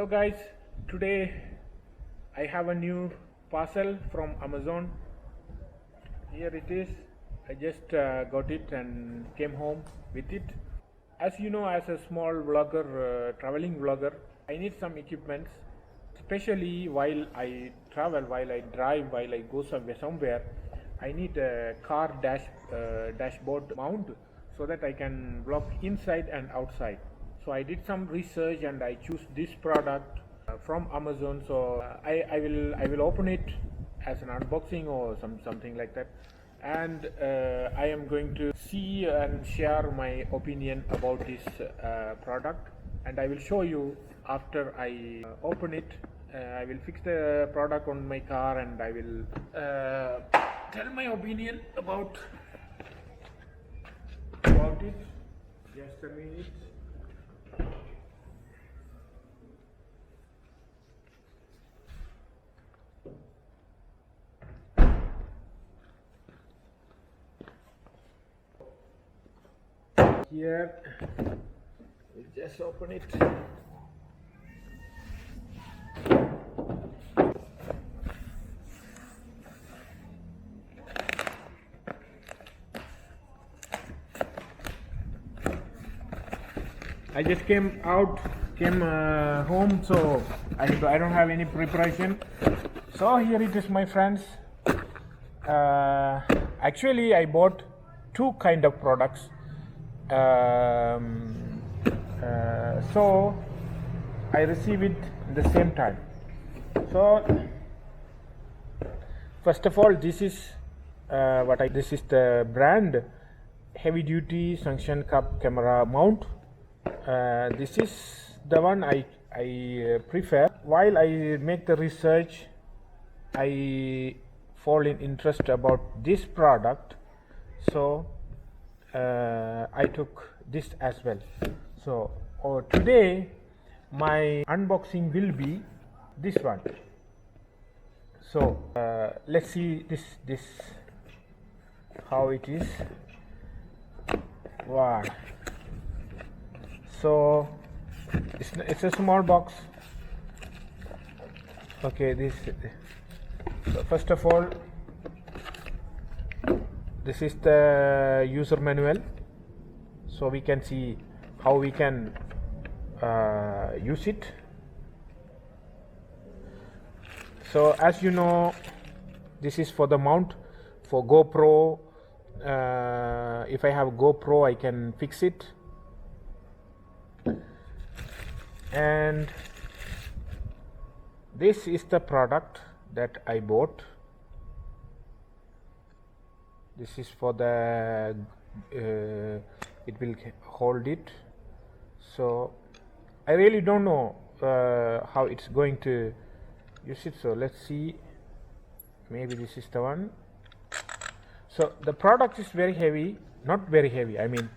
Hello guys, today I have a new parcel from Amazon. Here it is. I just got it and came home with it. As you know, as a small vlogger, traveling vlogger, I need some equipments, especially while I travel, while I drive, while I go somewhere. I need a car dashboard mount so that I can vlog inside and outside. So I did some research and I choose this product from Amazon. So I will open it as an unboxing or something like that, and I am going to see and share my opinion about this product, and I will show you after I open it. I will fix the product on my car and I will tell my opinion about it. Just a minute. Here, we'll just open it. I just came home, so I don't have any preparation. So here it is, my friends. Actually, I bought two kind of products. So I receive it at the same time. So first of all, this is this is the brand heavy duty suction cup camera mount. This is the one I prefer. While I make the research, I fall in interest about this product, so I took this as well. So today my unboxing will be this one. So let's see this how it is. Wow. So it's a small box. Okay, so first of all, this is the user manual, so we can see how we can use it. So as you know, this is for the mount for GoPro. If I have GoPro, I can fix it. And this is the product that I bought. This is for the it will hold it. So I really don't know how it's going to use it. So let's see. Maybe this is the one. So the product is very heavy. Not very heavy. I mean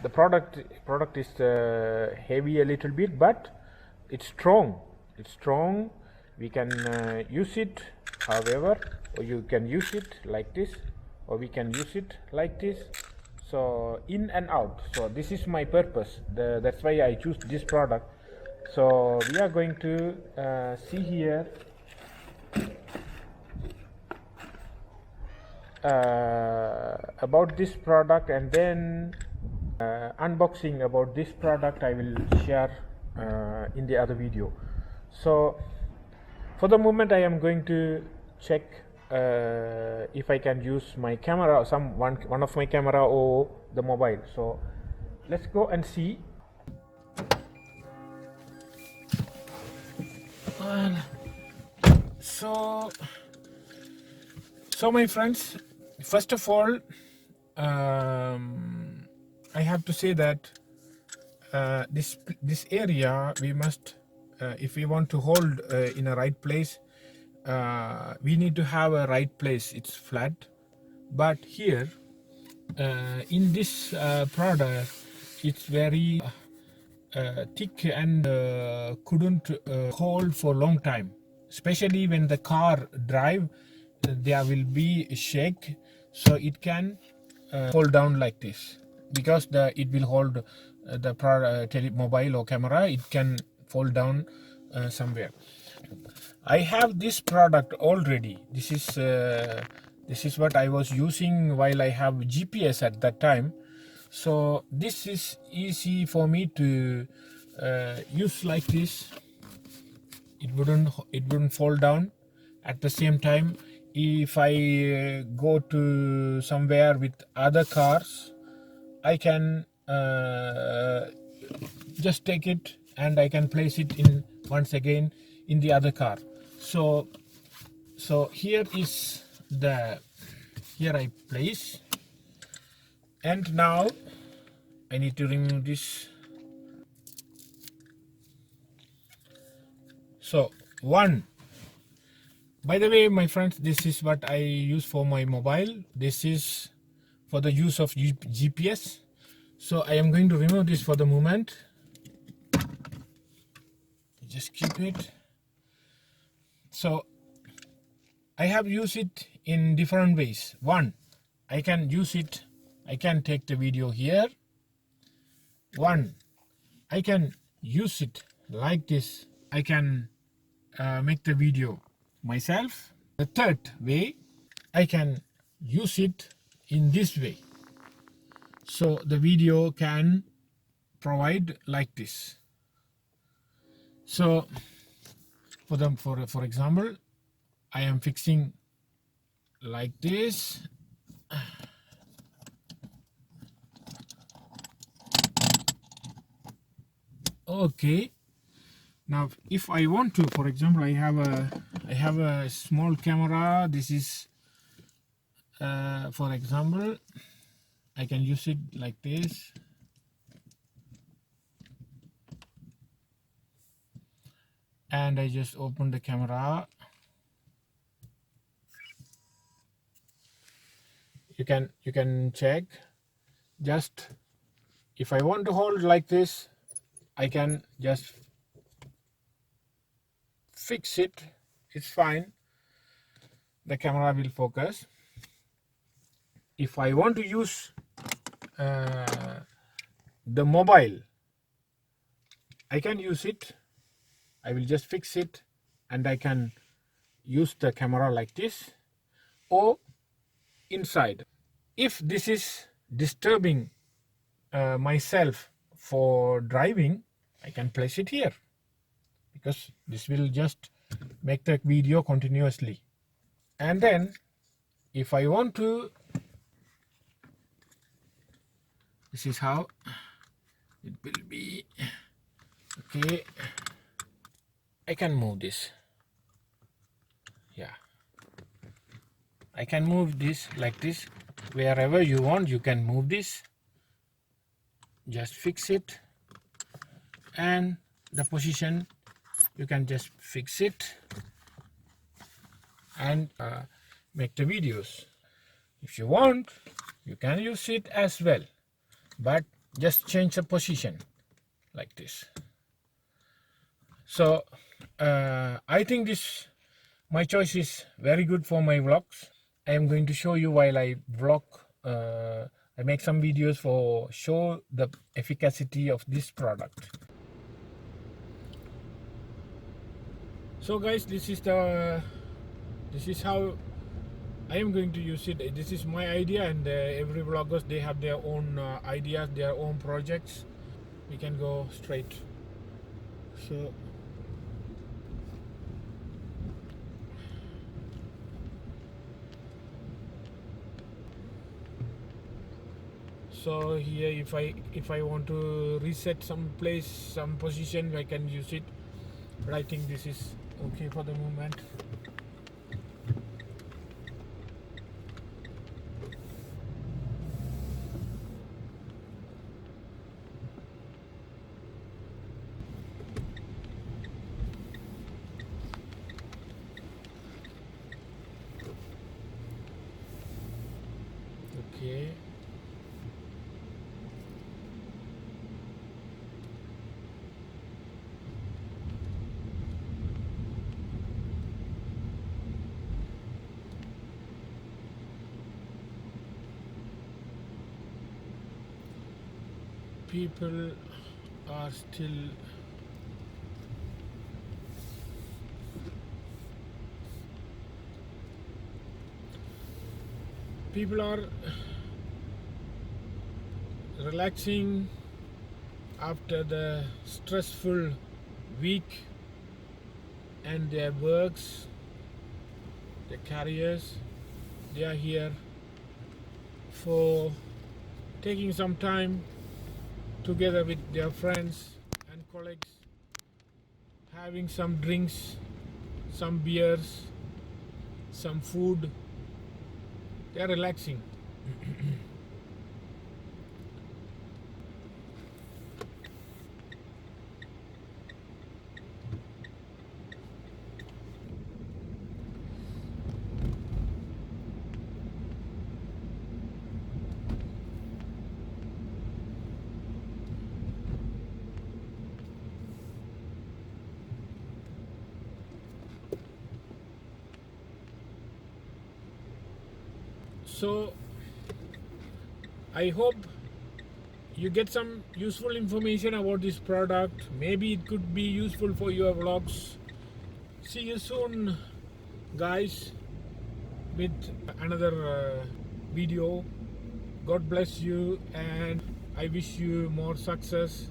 the product is heavy a little bit, but it's strong. It's strong. We can use it however, or you can use it like this, or we can use it like this. So in and out. So this is my purpose. That's why I choose this product. So we are going to see here about this product, and then unboxing about this product I will share in the other video. So for the moment I am going to check if I can use my camera, one of my camera or the mobile. So let's go and see. So my friends, first of all, I have to say that this area we must, if we want to hold in a right place, we need to have a right place. It's flat, but here in this product it's very thick and couldn't hold for a long time, especially when the car drive. There will be a shake, so it can hold down like this, because it will hold the mobile or camera. It can fall down somewhere. I have this product already. This is what I was using while I have GPS at that time. So this is easy for me to use like this. It wouldn't fall down. At the same time, if I go to somewhere with other cars, I can just take it and I can place it in once again in the other car. So here is the, here I place, and now I need to remove this. So one, by the way, my friends, this is what I use for my mobile. This is for the use of GPS. So I am going to remove this for the moment. Just keep it. So I have used it in different ways. One, I can use it, I can take the video here. One, I can use it like this. I can make the video myself. The third way, I can use it in this way. So the video can provide like this. So for example, I am fixing like this. Okay. Now, if I want to, for example, I have a small camera. This is, for example, I can use it like this. And I just open the camera. You can check. Just if I want to hold like this, I can just fix it. It's fine. The camera will focus. If I want to use the mobile, I can use it. I will just fix it and I can use the camera like this or inside. If this is disturbing myself for driving, I can place it here, because this will just make the video continuously. And then if I want to, this is how it will be. Okay, I can move this. Yeah, I can move this like this. Wherever you want, you can move this. Just fix it, and the position you can just fix it and make the videos. If you want, you can use it as well, but just change the position like this. So I think my choice is very good for my vlogs. I am going to show you while I vlog. I make some videos for show the efficacy of this product. So guys, this is how I am going to use it. This is my idea, and every vloggers, they have their own ideas, their own projects. We can go straight. So here, if I want to reset some place, some position, I can use it. But I think this is okay for the moment. Okay. People are still People are relaxing after the stressful week and their works, their careers. They are here for taking some time together with their friends and colleagues, having some drinks, some beers, some food. They are relaxing. So I hope you get some useful information about this product. Maybe it could be useful for your vlogs. See you soon, guys, with another video. God bless you, and I wish you more success.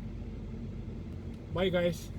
Bye, guys.